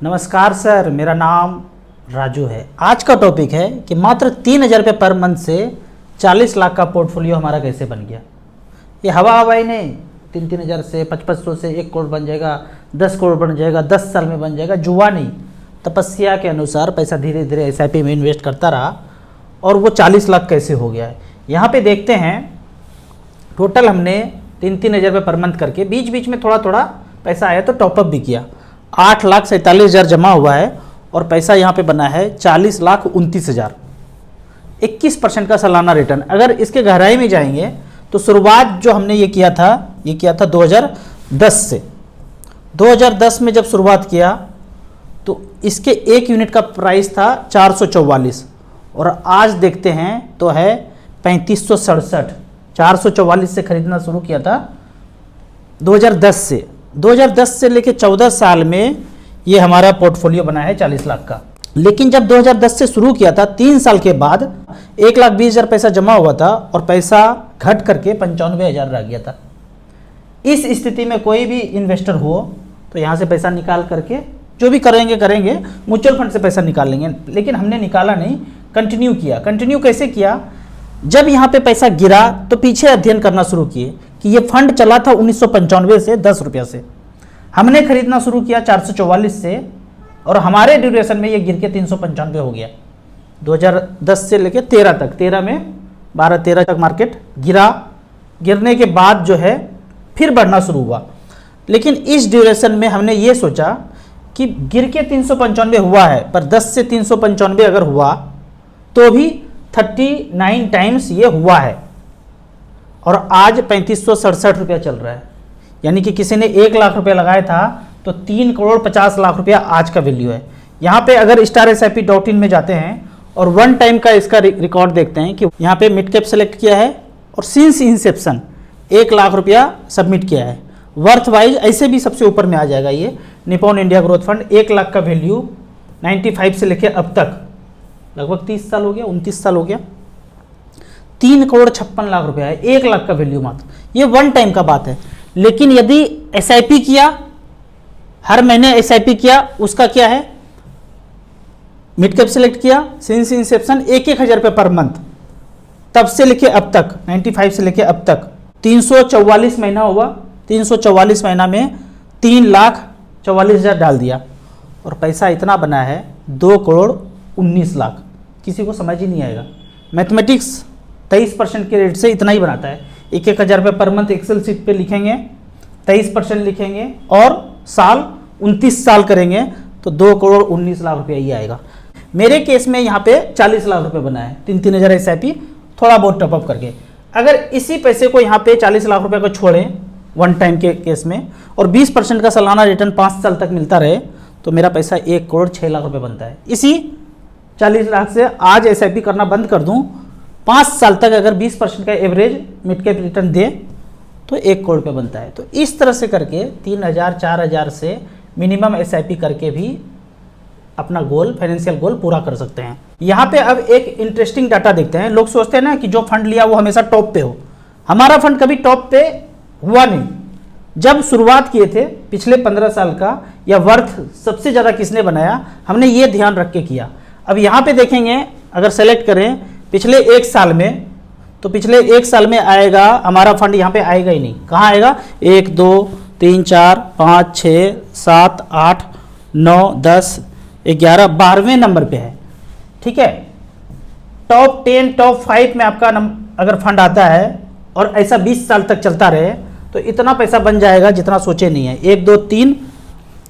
नमस्कार सर, मेरा नाम राजू है। आज का टॉपिक है कि मात्र 3,000 रुपये पर मंथ से 40 लाख का पोर्टफोलियो हमारा कैसे बन गया। ये हवाई नहीं, 3,000 से 5,500 से 1 करोड़ बन जाएगा, 10 करोड़ बन जाएगा, 10 साल में बन जाएगा। जुआ नहीं, तपस्या के अनुसार पैसा धीरे धीरे SIP में इन्वेस्ट करता रहा और वो 40 लाख कैसे हो गया है। यहाँ पे देखते हैं, टोटल हमने 3,000 रुपये पर मंथ करके बीच बीच में थोड़ा थोड़ा पैसा आया तो टॉपअप भी किया। 8,47,000 जमा हुआ है और पैसा यहाँ पे बना है 40,29,000, 21% का सालाना रिटर्न। अगर इसके गहराई में जाएंगे तो शुरुआत जो हमने ये किया था 2010 से। 2010 में जब शुरुआत किया तो इसके 1 यूनिट का प्राइस था 444 और आज देखते हैं तो है 3567। 444 से खरीदना शुरू किया था 2010 से लेके 14 साल में ये हमारा पोर्टफोलियो बना है 40 लाख का। लेकिन जब 2010 से शुरू किया था 3 साल के बाद 1,20,000 पैसा जमा हुआ था और पैसा घट करके 95,000 रह गया था। इस स्थिति में कोई भी इन्वेस्टर हो तो यहाँ से पैसा निकाल करके जो भी करेंगे, म्यूचुअल फंड से पैसा निकाल लेंगे। लेकिन हमने निकाला नहीं, कंटिन्यू किया। कंटिन्यू कैसे किया? जब यहाँ पे पैसा गिरा तो पीछे अध्ययन करना शुरू किए कि ये फंड चला था 1995 से 10 रुपया से। हमने खरीदना शुरू किया 444 से और हमारे ड्यूरेशन में ये गिर के 395 हो गया। 2010 से लेके 13 तक, 13 में 12-13 तक मार्केट गिरा। गिरने के बाद जो है फिर बढ़ना शुरू हुआ। लेकिन इस ड्यूरेशन में हमने ये सोचा कि गिर के 395 हुआ है, पर 10 से 395 अगर हुआ तो भी 39 टाइम्स ये हुआ है और आज 3567 रुपया चल रहा है। यानी कि किसी ने 1 लाख रुपया लगाया था तो 3,50,00,000 रुपया आज का वैल्यू है। यहाँ पे अगर StarSIP.in में जाते हैं और 1 टाइम का इसका रिकॉर्ड देखते हैं कि यहाँ पे मिड कैप सेलेक्ट किया है और सिंस इंसेप्शन 1 लाख रुपया सबमिट किया है। वर्थ वाइज ऐसे भी सबसे ऊपर में आ जाएगा। ये Nippon India growth fund 1 lakh का वैल्यू 95 से लेके अब तक लगभग 30 साल हो गया, 29 साल हो गया, 3,56,00,000 रुपया है। 1 लाख का वैल्यू मात्र। ये 1 टाइम का बात है। लेकिन यदि SIP किया, हर महीने SIP किया, उसका क्या है, मिड कैप सेलेक्ट किया, सिंस इंसेप्शन 1,000 रुपये पर मंथ, तब से लेके अब तक 95 से लेके अब तक 344 महीना हुआ। 344 महीना में 3,44,000 डाल दिया और पैसा इतना बना है 2,19,00,000। किसी को समझ ही नहीं आएगा। मैथमेटिक्स 23% के रेट से इतना ही बनाता है। 1,000 रुपये पर मंथ एक्सेल सीट पे लिखेंगे, 23% लिखेंगे और साल 29 साल करेंगे तो 2,19,00,000 रुपया ही आएगा। मेरे केस में यहाँ पे 40 लाख रुपये बना है 3,000 SIP थोड़ा बहुत टॉपअप करके। अगर इसी पैसे को यहाँ पे 40 लाख रुपये को छोड़ें 1 टाइम के केस में और 20% का सालाना रिटर्न 5 साल तक मिलता रहे तो मेरा पैसा 1,06,00,000 रुपये बनता है। इसी 40 लाख से आज SIP करना बंद कर दूं, 5 साल तक अगर 20% का एवरेज मिड कैप रिटर्न दे तो 1 करोड़ रुपये बनता है। तो इस तरह से करके 3,000 4,000 से मिनिमम SIP करके भी अपना गोल, फाइनेंशियल गोल पूरा कर सकते हैं। यहाँ पे अब एक इंटरेस्टिंग डाटा देखते हैं। लोग सोचते हैं ना कि जो फंड लिया वो हमेशा टॉप पे हो। हमारा फंड कभी टॉप पे हुआ नहीं। जब शुरुआत किए थे पिछले 15 साल का या वर्थ सबसे ज़्यादा किसने बनाया, हमने ये ध्यान रख के किया। अब यहाँ पे देखेंगे, अगर सेलेक्ट करें पिछले 1 साल में तो पिछले 1 साल में आएगा हमारा फंड, यहाँ पे आएगा ही नहीं। कहाँ आएगा? 1 2 3 4 5 6 7 8 9 10 11 12वें नंबर पे है। ठीक है, टॉप 10 टॉप 5 में आपका अगर फंड आता है और ऐसा 20 साल तक चलता रहे तो इतना पैसा बन जाएगा जितना सोचे नहीं है। 1 2 3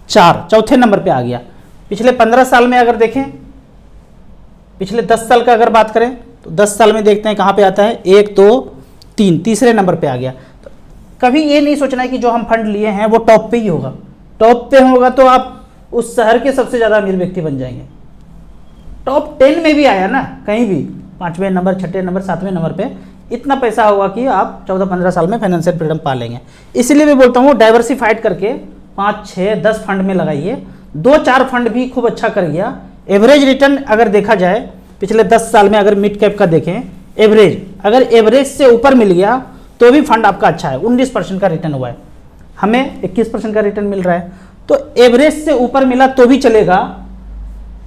4 चौथे नंबर पे आ गया। पिछले 15 साल में अगर देखें, पिछले 10 साल का अगर बात करें तो 10 साल में देखते हैं कहाँ पे आता है, 1 2 3 तीसरे नंबर पे आ गया। तो कभी ये नहीं सोचना है कि जो हम फंड लिए हैं वो टॉप पे ही होगा। टॉप पे होगा तो आप उस शहर के सबसे ज़्यादा अमीर व्यक्ति बन जाएंगे। टॉप 10 में भी आया ना, कहीं भी 5वें नंबर, 6ठे नंबर, 7वें नंबर पे इतना पैसा होगा कि आप 14-15 साल में फाइनेंशियल फ्रीडम पा लेंगे। इसलिए मैं बोलता हूँ डाइवर्सिफाइड करके 5 6 10 फंड में लगाइए। 2-4 फंड भी खूब अच्छा कर गया। एवरेज रिटर्न अगर देखा जाए पिछले 10 साल में, अगर मिड कैप का देखें एवरेज, अगर एवरेज से ऊपर मिल गया तो भी फंड आपका अच्छा है। 19% का रिटर्न हुआ है, हमें 21% का रिटर्न मिल रहा है। तो एवरेज से ऊपर मिला तो भी चलेगा।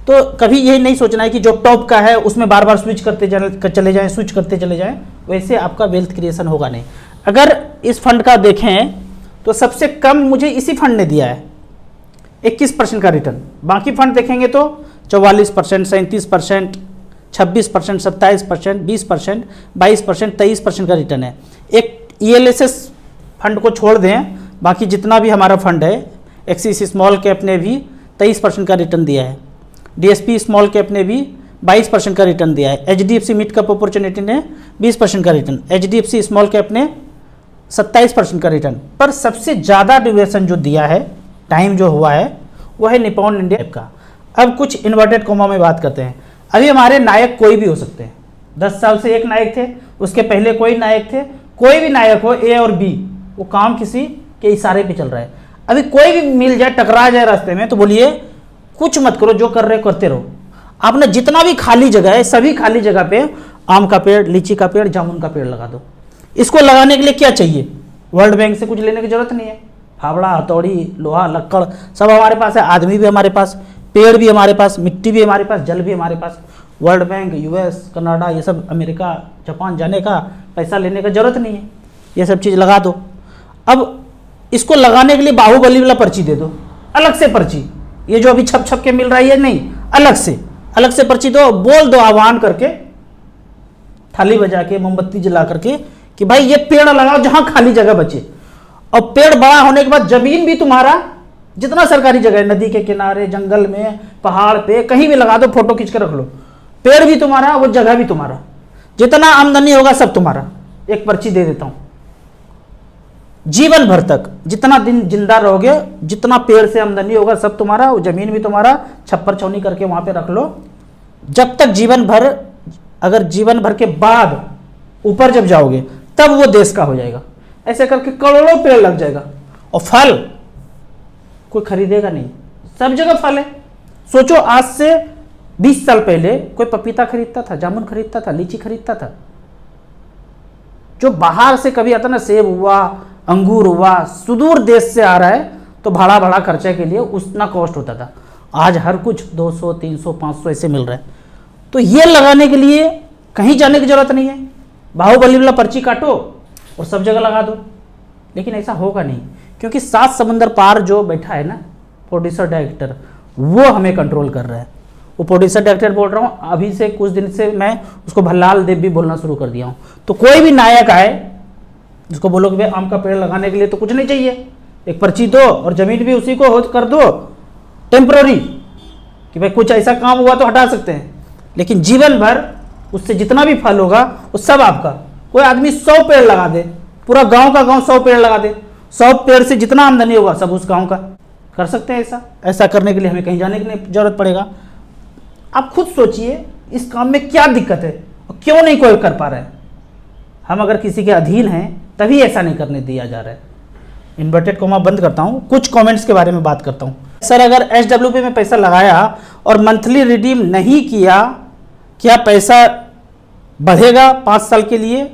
तो कभी यही नहीं सोचना है कि जो टॉप का है उसमें बार बार स्विच करते चले जाएं, स्विच करते चले जाएं, वैसे आपका वेल्थ क्रिएशन होगा नहीं। अगर इस फंड का देखें तो सबसे कम मुझे इसी फंड ने दिया है 21% का रिटर्न। बाकी फंड देखेंगे तो 44%, 37%, 26%, 27%, 20%, 22%, 23% का रिटर्न है। एक ELSS फंड को छोड़ दें, बाकी जितना भी हमारा फंड है, एक्सिस स्मॉल कैप ने भी 23% का रिटर्न दिया है, DSP स्मॉल कैप ने भी 22% का रिटर्न दिया है, HDFC मिड कैप अपॉर्चुनिटी ने 20% का रिटर्न, HDFC स्मॉल कैप ने 27% का रिटर्न। पर सबसे ज़्यादा ड्यूरेशन जो दिया है, टाइम जो हुआ है, वो है निपॉन इंडिया का। अब कुछ इन्वर्टेड कॉमा में बात करते हैं। अभी हमारे नायक कोई भी हो सकते हैं। 10 साल से एक नायक थे, उसके पहले कोई नायक थे, कोई भी नायक हो A और B, वो काम किसी के इशारे पे चल रहा है। अभी कोई भी मिल जाए, टकरा जाए रास्ते में, तो बोलिए कुछ मत करो, जो कर रहे हो करते रहो। आपने जितना भी खाली जगह है, सभी खाली जगह पे आम का पेड़, लीची का पेड़, जामुन का पेड़ लगा दो। इसको लगाने के लिए क्या चाहिए? वर्ल्ड बैंक से कुछ लेने की जरूरत नहीं है। फावड़ा, हथौड़ी, लोहा, लक्कड़ सब हमारे पास है, आदमी भी हमारे पास, पेड़ भी हमारे पास, मिट्टी भी हमारे पास, जल भी हमारे पास। वर्ल्ड बैंक, US, कनाडा, ये सब, अमेरिका, जापान जाने का, पैसा लेने का जरूरत नहीं है। ये सब चीज़ लगा दो। अब इसको लगाने के लिए बाहुबली वाला पर्ची दे दो, अलग से पर्ची। ये जो अभी छप छप के मिल रहा है ये नहीं, अलग से पर्ची दो, बोल दो आह्वान करके, थाली बजा के, मोमबत्ती जला करके कि भाई ये पेड़ लगाओ जहां खाली जगह बचे। और पेड़ बड़ा होने के बाद जमीन भी तुम्हारा, जितना सरकारी जगह है, नदी के किनारे, जंगल में, पहाड़ पे, कहीं भी लगा दो, फोटो खींच के रख लो। पेड़ भी तुम्हारा, वो जगह भी तुम्हारा, जितना आमदनी होगा सब तुम्हारा। एक पर्ची दे देता हूं, जीवन भर तक जितना दिन जिंदा रहोगे, जितना पेड़ से आमदनी होगा सब तुम्हारा, वो जमीन भी तुम्हारा, छप्पर छौनी करके वहां पे रख लो। जब तक जीवन भर, अगर जीवन भर के बाद ऊपर जब जाओगे तब वो देश का हो जाएगा। ऐसे करके करोड़ों पेड़ लग जाएगा। और फल कोई खरीदेगा नहीं, सब जगह फल है। सोचो आज से 20 साल पहले कोई पपीता खरीदता था, जामुन खरीदता था, लीची खरीदता था? जो बाहर से कभी आता ना, सेब हुआ, अंगूर हुआ, सुदूर देश से आ रहा है, तो भाड़ा खर्चे के लिए उतना कॉस्ट होता था। आज हर कुछ 200, 300, 500 ऐसे मिल रहा है। तो ये लगाने के लिए कहीं जाने की जरूरत नहीं है। बाहुबली वाला पर्ची काटो और सब जगह लगा दो। लेकिन ऐसा होगा नहीं, क्योंकि 7 समंदर पार जो बैठा है ना प्रोड्यूसर डायरेक्टर, वो हमें कंट्रोल कर रहा है। वो प्रोड्यूसर डायरेक्टर बोल रहा हूँ, अभी से कुछ दिन से मैं उसको भल्लाल देव भी बोलना शुरू कर दिया हूँ। तो कोई भी नायक आए जिसको बोलो कि भाई आम का पेड़ लगाने के लिए तो कुछ नहीं चाहिए, एक पर्ची दो और जमीन भी उसी को कर दो टेम्पररी, कि भाई कुछ ऐसा काम हुआ तो हटा सकते हैं। लेकिन जीवन भर उससे जितना भी फल होगा वो सब आपका। कोई आदमी 100 पेड़ लगा दे, पूरा गांव का गांव 100 पेड़ लगा दे, 100 पेड़ से जितना आमदनी होगा सब उस गांव का। कर सकते हैं ऐसा करने के लिए हमें कहीं जाने की नहीं जरूरत पड़ेगा। आप खुद सोचिए इस काम में क्या दिक्कत है और क्यों नहीं कोई कर पा रहा है। हम अगर किसी के अधीन हैं तभी ऐसा नहीं करने दिया जा रहा है। इन्वर्टेड कॉमा बंद करता हूँ, कुछ कमेंट्स के बारे में बात करता हूँ। सर अगर SWP में पैसा लगाया और मंथली रिडीम नहीं किया, क्या पैसा बढ़ेगा 5 साल के लिए?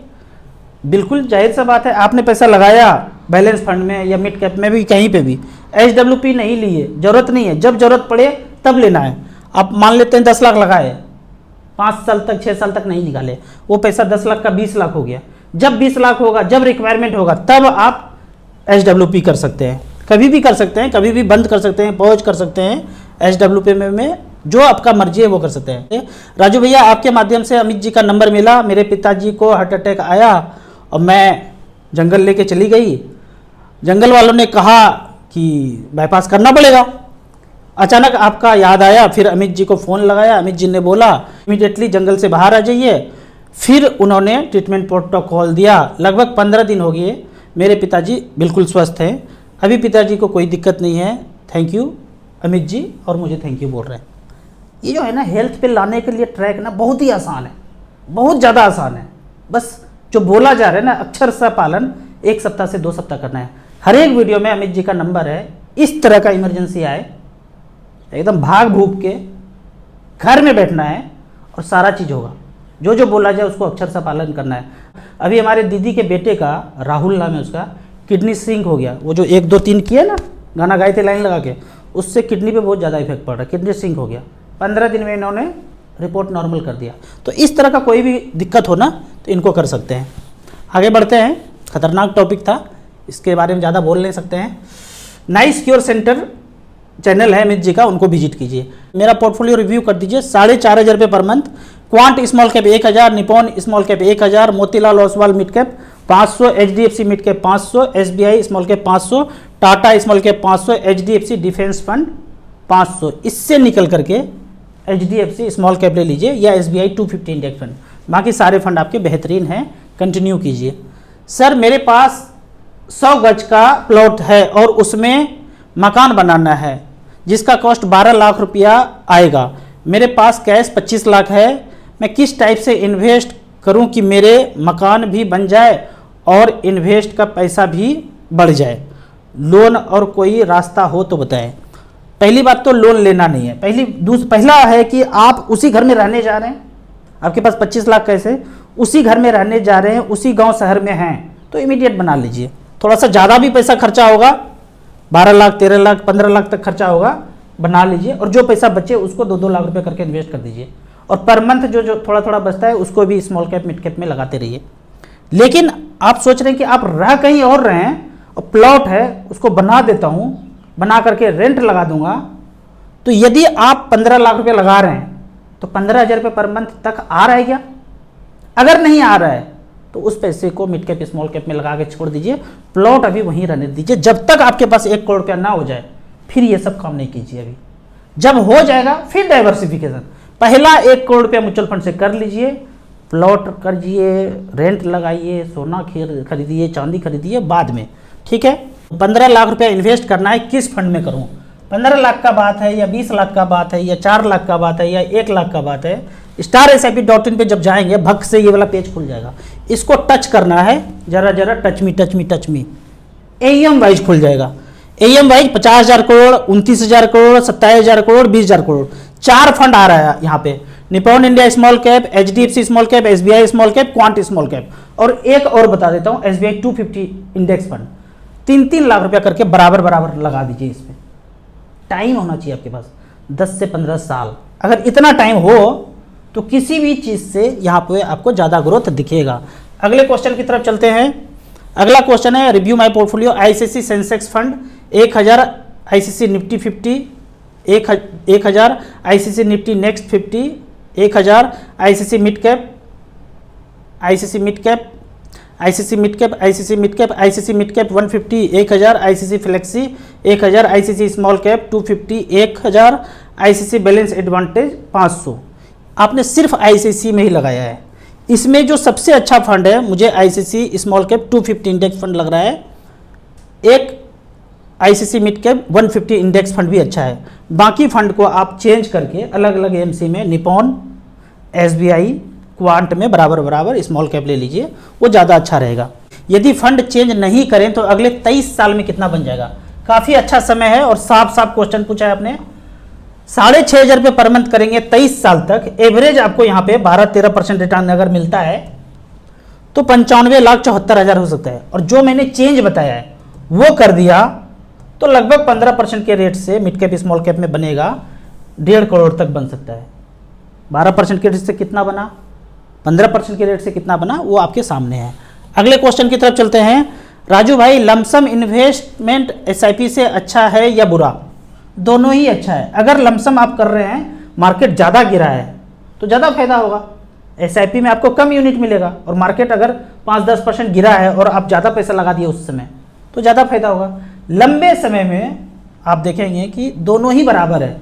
बिल्कुल जाहिर सा बात है। आपने पैसा लगाया बैलेंस फंड में या मिड कैप में भी, कहीं पे भी, SWP नहीं लिए, जरूरत नहीं है। जब जरूरत पड़े तब लेना है। आप मान लेते हैं 10 लाख लगाए, 5 साल तक 6 साल तक नहीं निकाले, वो पैसा 10 लाख का 20 लाख हो गया। जब 20 लाख होगा, जब रिक्वायरमेंट होगा, तब आप SWP कर सकते हैं। कभी भी कर सकते हैं, कभी भी बंद कर सकते हैं, पॉज कर सकते हैं। SWP में जो आपका मर्जी है वो कर सकते हैं। राजू भैया, आपके माध्यम से अमित जी का नंबर मिला। मेरे पिताजी को हार्ट अटैक आया और मैं जंगल लेके चली गई। जंगल वालों ने कहा कि बाईपास करना पड़ेगा। अचानक आपका याद आया, फिर अमित जी को फ़ोन लगाया। अमित जी ने बोला इमीडिएटली जंगल से बाहर आ जाइए। फिर उन्होंने ट्रीटमेंट प्रोटोकॉल दिया। लगभग 15 दिन हो गए, मेरे पिताजी बिल्कुल स्वस्थ हैं। अभी पिताजी को कोई दिक्कत नहीं है। थैंक यू अमित जी, और मुझे थैंक यू बोल रहे हैं। ये जो है ना, हेल्थ पे लाने के लिए ट्रैक ना बहुत ही आसान है, बहुत ज़्यादा आसान है। बस जो बोला जा रहा है ना, अक्षर सा पालन 1 सप्ताह से 2 सप्ताह करना है। हर एक वीडियो में अमित जी का नंबर है। इस तरह का इमरजेंसी आए, एकदम भाग भूग के घर में बैठना है और सारा चीज़ होगा। जो जो बोला जाए उसको अक्षर सा पालन करना है। अभी हमारे दीदी के बेटे का, राहुल नाम है उसका, किडनी सिंक हो गया। वो जो 1, 2, 3 किए ना गाना गाए थे लाइन लगा के, उससे किडनी पे बहुत ज़्यादा इफेक्ट पड़ रहा है, किडनी सिंक हो गया। 15 दिन में इन्होंने रिपोर्ट नॉर्मल कर दिया। तो इस तरह का कोई भी दिक्कत हो ना तो इनको कर सकते हैं। आगे बढ़ते हैं, खतरनाक टॉपिक था, इसके बारे में ज़्यादा बोल नहीं सकते हैं। नाइस क्योर सेंटर चैनल है अमित जी का, उनको विजिट कीजिए। मेरा पोर्टफोलियो रिव्यू कर दीजिए। 4,500 रुपये per month. Quant small cap 1000, Nippon small cap 1000, Motilal Oswal mid cap 500, HDFC mid cap 500, SBI small cap 500, Tata small cap 500, HDFC defence fund 500। इससे निकल करके HDFC स्मॉल कैप ले लीजिए या SBI 250 इंडेक्स फंड। बाकी सारे फंड आपके बेहतरीन हैं, कंटिन्यू कीजिए। सर मेरे पास 100 गज का प्लॉट है और उसमें मकान बनाना है जिसका कॉस्ट 12 लाख रुपया आएगा। मेरे पास कैश 25 लाख है। मैं किस टाइप से इन्वेस्ट करूं कि मेरे मकान भी बन जाए और इन्वेस्ट का पैसा भी बढ़ जाए? लोन और कोई रास्ता हो तो बताएं। पहली बात तो लोन लेना नहीं है। पहला है कि आप उसी घर में रहने जा रहे हैं, आपके पास 25 लाख कैसे, उसी घर में रहने जा रहे हैं, उसी गांव शहर में हैं, तो इमीडिएट बना लीजिए। थोड़ा सा ज़्यादा भी पैसा खर्चा होगा, 12 लाख 13 लाख 15 लाख तक खर्चा होगा, बना लीजिए। और जो पैसा बचे उसको 2-2 लाख रुपए करके इन्वेस्ट कर दीजिए। और पर मंथ जो थोड़ा थोड़ा बचता है उसको भी स्मॉल कैप मिड कैप में लगाते रहिए। लेकिन आप सोच रहे हैं कि आप रह कहीं और रहे हैं और प्लॉट है उसको बना देता हूँ, बना करके रेंट लगा दूंगा, तो यदि आप 15 लाख रुपए लगा रहे हैं तो 15,000 रुपये पर मंथ तक आ रहा है क्या? अगर नहीं आ रहा है तो उस पैसे को मिड कैप स्मॉल कैप में लगा के छोड़ दीजिए। प्लॉट अभी वहीं रहने दीजिए जब तक आपके पास 1 करोड़ रुपया ना हो जाए, फिर ये सब काम नहीं कीजिए। अभी जब हो जाएगा फिर डाइवर्सिफिकेशन। पहला 1 करोड़ रुपया म्यूचुअल फंड से कर लीजिए, प्लॉट करिए, रेंट लगाइए, सोना खरीदिए, चांदी खरीदिए बाद में, ठीक है। 15 लाख रुपया इन्वेस्ट करना है, किस फंड में करूं? 15 लाख का बात है या 20 लाख का बात है या 4 लाख का बात है या 1 लाख का बात है, StarSIP.in पे जब जाएंगे भग से ये वाला पेज खुल जाएगा। इसको टच करना है, जरा जरा टच मी AUM वाइज खुल जाएगा। AUM wise 50,000 crore, 29,000 crore, 27,000 crore, 20,000 crore, 4 fund आ रहा है यहाँ पे। Nippon India small cap, HDFC small cap, SBI small cap, Quant small cap, और एक और बता देता हूँ SBI 250 इंडेक्स फंड। 3-3 लाख रुपया करके बराबर बराबर लगा दीजिए। इसमें टाइम होना चाहिए आपके पास 10 से 15 साल। अगर इतना टाइम हो तो किसी भी चीज़ से यहाँ पे आपको ज़्यादा ग्रोथ दिखेगा। अगले क्वेश्चन की तरफ चलते हैं। अगला क्वेश्चन है review my portfolio. ICICI Sensex fund 1000, ICICI Nifty 50 1000, ICICI Nifty next 50 1000, ICICI mid cap, ICICI mid cap, ICICI mid cap, ICICI mid cap, ICICI mid cap 150 1000, ICICI flexi 1000, ICICI small cap 250 1000, ICICI balance advantage 500। आपने सिर्फ ICICI में ही लगाया है। इसमें जो सबसे अच्छा fund है मुझे ICICI small cap 250 index fund लग रहा है। एक ICICI mid cap 150 index fund भी अच्छा है। बाकी फंड को आप चेंज करके अलग अलग AMC में निपॉन, SBI, क्वांट में बराबर बराबर स्मॉल कैप ले लीजिए, वो ज़्यादा अच्छा रहेगा। यदि फंड चेंज नहीं करें तो अगले 23 साल में कितना बन जाएगा? काफ़ी अच्छा समय है और साफ साफ क्वेश्चन पूछा है आपने। 6,500 रुपये पर मंथ करेंगे 23 साल तक, एवरेज आपको यहाँ पे 12-13% रिटर्न अगर मिलता है तो 95,74,000 हो सकता है। और जो मैंने चेंज बताया है वो कर दिया तो लगभग 15% के रेट से मिड कैप स्मॉल कैप में बनेगा 1.5 करोड़ तक बन सकता है। 12% के रेट से कितना बना, 15% के रेट से कितना बना, वो आपके सामने है। अगले क्वेश्चन की तरफ चलते हैं। राजू भाई, लमसम इन्वेस्टमेंट SIP से अच्छा है या बुरा? दोनों ही अच्छा है। अगर लमसम आप कर रहे हैं, मार्केट ज़्यादा गिरा है तो ज़्यादा फायदा होगा। SIP में आपको कम यूनिट मिलेगा और मार्केट अगर 5-10% गिरा है और आप ज़्यादा पैसा लगा दिए उस समय तो ज़्यादा फायदा होगा। लंबे समय में आप देखेंगे कि दोनों ही बराबर है।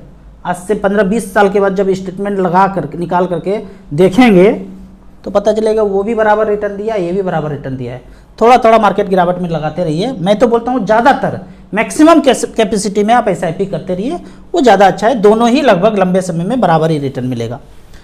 आज से 15-20 साल के बाद जब स्टेटमेंट लगा कर निकाल करके देखेंगे तो पता चलेगा वो भी बराबर रिटर्न दिया, ये भी बराबर रिटर्न दिया है। थोड़ा थोड़ा मार्केट गिरावट में लगाते रहिए। मैं तो बोलता हूँ ज़्यादातर मैक्सिमम कैपेसिटी में आप SIP करते रहिए, वो ज़्यादा अच्छा है। दोनों ही लगभग लंबे समय में बराबर ही रिटर्न मिलेगा।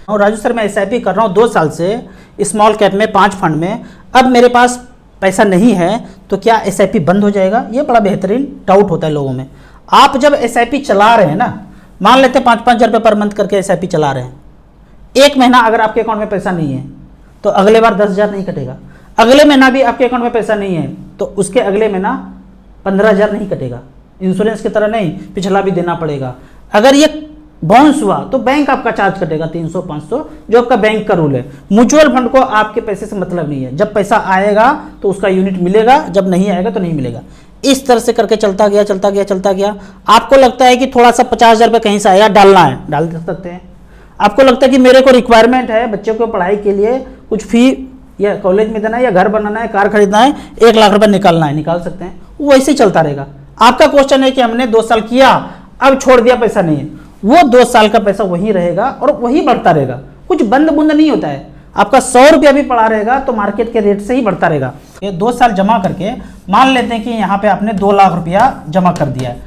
और राजू सर, मैं SIP कर रहा हूँ 2 साल से स्मॉल कैप में 5 फंड में, अब मेरे पास पैसा नहीं है तो क्या SIP बंद हो जाएगा? ये बड़ा बेहतरीन डाउट होता है लोगों में। आप जब SIP चला रहे हैं ना, मान लेते 5-5 रुपये पर मंथ करके SIP चला रहे हैं, 1 महीना अगर आपके अकाउंट में पैसा नहीं है तो अगले बार 10,000 नहीं कटेगा। अगले महीना भी आपके अकाउंट में पैसा नहीं है तो उसके अगले महीना 15,000 नहीं कटेगा। इंश्योरेंस की तरह नहीं पिछला भी देना पड़ेगा। अगर ये बाउंस हुआ तो बैंक आपका चार्ज कटेगा 300-500, जो आपका बैंक का रूल है। म्यूचुअल फंड को आपके पैसे से मतलब नहीं है, जब पैसा आएगा तो उसका यूनिट मिलेगा, जब नहीं आएगा तो नहीं मिलेगा। इस तरह से करके चलता गया चलता गया चलता गया। आपको लगता है कि थोड़ा सा 50,000 रुपये कहीं से आएगा, डालना है, डाल दे सकते हैं। आपको लगता है कि मेरे को रिक्वायरमेंट है बच्चों को पढ़ाई के लिए कुछ फी या कॉलेज में देना है या घर बनाना है, कार खरीदना है, 1 लाख रुपए निकालना है, निकाल सकते हैं। वो वैसे ही चलता रहेगा। आपका क्वेश्चन है कि हमने 2 साल किया, अब छोड़ दिया, पैसा नहीं है, वो 2 साल का पैसा वही रहेगा और वही बढ़ता रहेगा, कुछ बंद बुंद नहीं होता है। आपका 100 रुपया भी पड़ा रहेगा तो मार्केट के रेट से ही बढ़ता रहेगा। ये 2 साल जमा करके मान लेते हैं कि यहाँ पे आपने 2 लाख रुपया जमा कर दिया है।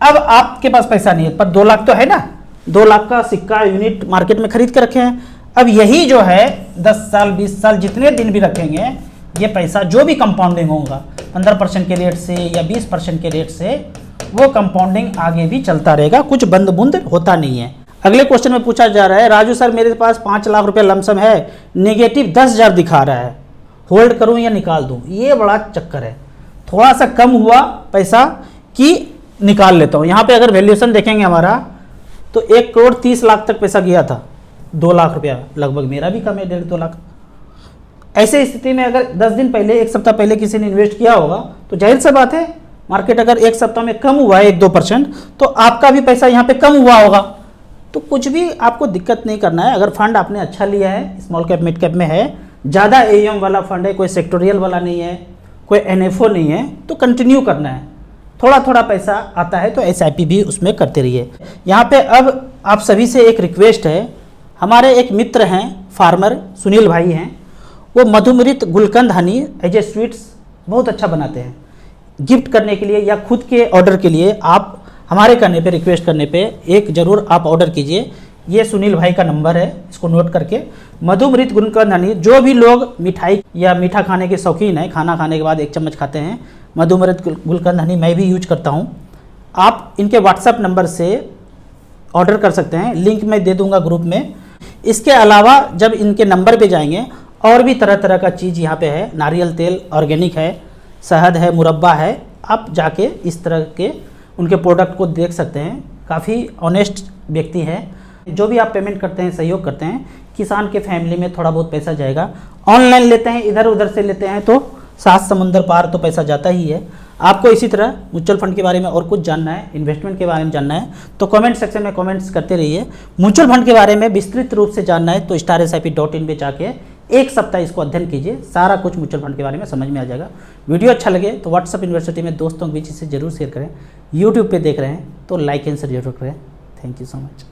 अब आपके पास पैसा नहीं है, पर 2 लाख तो है ना, 2 लाख का सिक्का यूनिट मार्केट में खरीद के रखे हैं। अब यही जो है 10 साल 20 साल जितने दिन भी रखेंगे, ये पैसा जो भी कंपाउंडिंग होगा 15% के रेट से या 20% के रेट से, वो कंपाउंडिंग आगे भी चलता रहेगा, कुछ बंद बुंद होता नहीं है। अगले क्वेश्चन में पूछा जा रहा है, राजू सर मेरे पास 5 लाख रुपए लमसम है, नेगेटिव 10,000 दिखा रहा है, होल्ड करूं या निकाल दूं? ये बड़ा चक्कर है। थोड़ा सा कम हुआ पैसा कि निकाल लेता हूं। यहाँ पे अगर वैल्यूएशन देखेंगे हमारा तो 1,30,00,000 तक पैसा गया था, 2 लाख रुपया लगभग, मेरा भी कम है 1.5-2 लाख। ऐसे स्थिति में अगर 10 दिन पहले 1 सप्ताह पहले किसी ने इन्वेस्ट किया होगा तो जाहिर सी बात है मार्केट अगर 1 सप्ताह में कम हुआ है 1-2% तो आपका भी पैसा यहाँ पे कम हुआ होगा। तो कुछ भी आपको दिक्कत नहीं करना है। अगर फंड आपने अच्छा लिया है, स्मॉल कैप मिड कैप में है, ज़्यादा एम वाला फंड है, कोई सेक्टोरियल वाला नहीं है, कोई NFO नहीं है, तो कंटिन्यू करना है। थोड़ा थोड़ा पैसा आता है तो SIP भी उसमें करते रहिए। यहाँ पे अब आप सभी से एक रिक्वेस्ट है, हमारे एक मित्र हैं फार्मर सुनील भाई हैं, वो मधुमृत गुलकंद हनी एज ए स्वीट्स बहुत अच्छा बनाते हैं। गिफ्ट करने के लिए या खुद के ऑर्डर के लिए आप हमारे करने पे, रिक्वेस्ट करने पे एक ज़रूर आप ऑर्डर कीजिए। ये सुनील भाई का नंबर है, इसको नोट करके। मधुमृत गुलकंद हनी, जो भी लोग मिठाई या मीठा खाने के शौकीन हैं, खाना खाने के बाद 1 चम्मच खाते हैं, मधुमृत गुलकंद हनी मैं भी यूज करता हूँ। आप इनके व्हाट्सएप नंबर से ऑर्डर कर सकते हैं, लिंक मैं दे दूंगा ग्रुप में। इसके अलावा जब इनके नंबर पे जाएंगे और भी तरह तरह का चीज़ यहाँ पे है, नारियल तेल ऑर्गेनिक है, शहद है, मुरब्बा है, आप जाके इस तरह के उनके प्रोडक्ट को देख सकते हैं। काफ़ी ऑनेस्ट व्यक्ति हैं। जो भी आप पेमेंट करते हैं, सहयोग करते हैं, किसान के फैमिली में थोड़ा बहुत पैसा जाएगा। ऑनलाइन लेते हैं, इधर उधर से लेते हैं तो 7 समुंदर पार तो पैसा जाता ही है। आपको इसी तरह म्यूचुअल फंड के बारे में और कुछ जानना है, इन्वेस्टमेंट के बारे में जानना है तो कमेंट सेक्शन में कमेंट्स करते रहिए। म्यूचुअल फंड के बारे में विस्तृत रूप से जानना है तो starsip.in पे जाके 1 सप्ताह इसको अध्ययन कीजिए, सारा कुछ म्यूचुअल फंड के बारे में समझ में आ जाएगा। वीडियो अच्छा लगे तो व्हाट्सअप यूनिवर्सिटी में दोस्तों के बीच इसे जरूर शेयर करें। यूट्यूब पे देख रहे हैं तो लाइक एंड शेयर जरूर करें। Thank you so much.